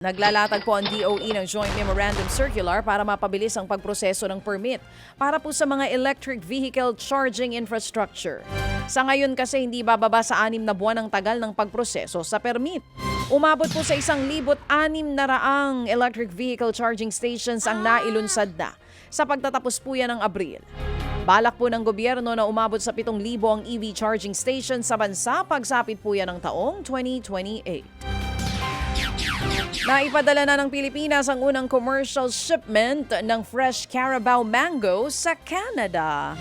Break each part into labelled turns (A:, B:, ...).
A: Naglalatag po ang DOE ng Joint Memorandum Circular para mapabilis ang pagproseso ng permit para po sa mga electric vehicle charging infrastructure. Sa ngayon kasi hindi bababa sa 6 na buwan ang tagal ng pagproseso sa permit. Umabot po sa 1,600 electric vehicle charging stations ang nailunsad na sa pagtatapos po yan ng Abril. Balak po ng gobyerno na umabot sa 7,000 ang EV charging stations sa bansa pagsapit po yan ng taong 2028. Naipadala na ng Pilipinas ang unang commercial shipment ng fresh Carabao mango sa Canada.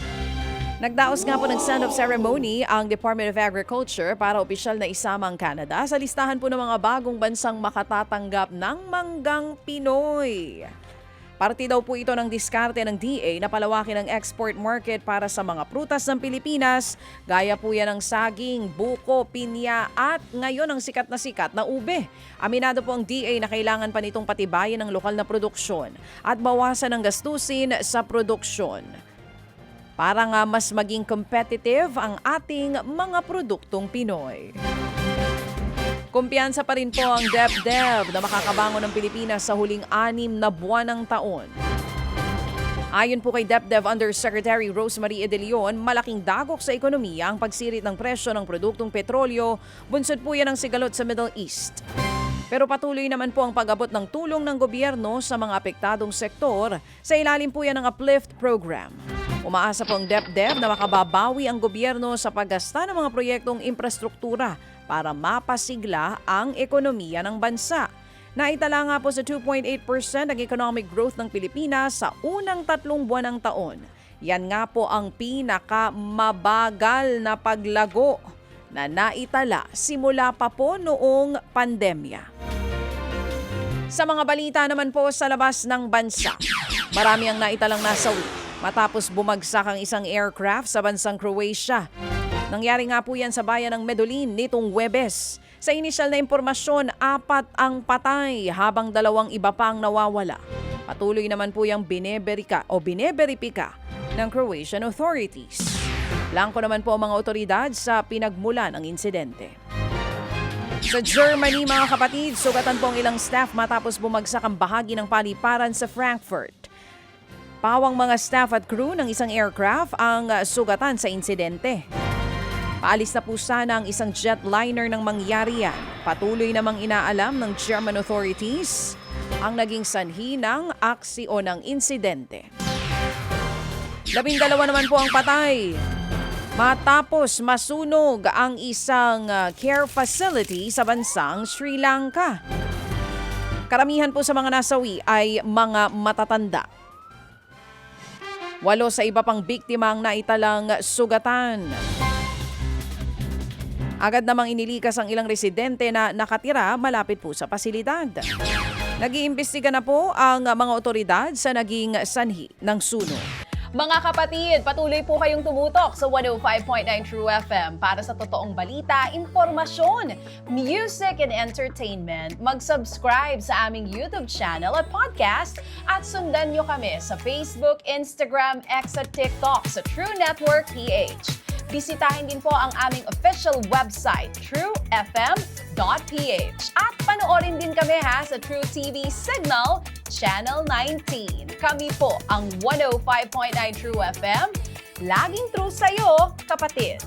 A: Nagdaos nga po ng send-off ceremony ang Department of Agriculture para opisyal na isama ang Canada sa listahan po ng mga bagong bansang makatatanggap ng manggang Pinoy. Parte daw po ito ng diskarte ng DA na palawakin ang export market para sa mga prutas ng Pilipinas, gaya po yan ng saging, buko, pinya at ngayon ang sikat na ube. Aminado po ang DA na kailangan pa nitong patibayin ang lokal na produksyon at bawasan ang gastusin sa produksyon para nga mas maging competitive ang ating mga produktong Pinoy. Kumpiyansa pa rin po ang DepDev na makakabangon ng Pilipinas sa huling 6 na buwan ng taon. Ayon po kay DepDev Undersecretary Rosemarie De Leon, malaking dagok sa ekonomiya ang pagsirit ng presyo ng produktong petrolyo, bunsod po yan ang sigalot sa Middle East. Pero patuloy naman po ang pag-abot ng tulong ng gobyerno sa mga apektadong sektor sa ilalim po yan ng Uplift Program. Umaasa po ang DepDev na makababawi ang gobyerno sa paggasta ng mga proyektong infrastruktura para mapasigla ang ekonomiya ng bansa. Naitala nga po sa 2.8% ang economic growth ng Pilipinas sa unang 3 buwan ng taon. Yan nga po ang pinakamabagal na paglago na naitala simula pa po noong pandemya. Sa mga balita naman po sa labas ng bansa, marami ang naitalang nasawi matapos bumagsak ang isang aircraft sa bansang Croatia. Nangyari nga po yan sa bayan ng Medellin nitong Huwebes. Sa inisyal na impormasyon, 4 ang patay habang 2 iba pang nawawala. Patuloy naman po yung bineberipika ng Croatian authorities. Blanco naman po ang mga otoridad sa pinagmulan ng insidente. Sa Germany mga kapatid, sugatan po ang ilang staff matapos bumagsak ang bahagi ng paliparan sa Frankfurt. Pawang mga staff at crew ng isang aircraft ang sugatan sa insidente. Paalis na po sana ang isang jetliner nang mangyari yan. Patuloy namang inaalam ng German authorities ang naging sanhi ng aksi o ng insidente. 12 naman po ang patay matapos masunog ang isang care facility sa bansang Sri Lanka. Karamihan po sa mga nasawi ay mga matatanda. 8 sa iba pang biktima ang naitalang sugatan. Agad namang inilikas ang ilang residente na nakatira malapit po sa pasilidad. Nag-iimbestiga na po ang mga otoridad sa naging sanhi ng sunog.
B: Mga kapatid, patuloy po kayong tumutok sa 105.9 True FM para sa totoong balita, impormasyon, music and entertainment. Mag-subscribe sa aming YouTube channel at podcast at sundan nyo kami sa Facebook, Instagram, X at TikTok sa True Network PH. Bisitahin din po ang aming official website, truefm.ph. At panoorin din kami sa True TV Signal, Channel 19. Kami po ang 105.9 True FM. Laging true sa'yo, kapatid.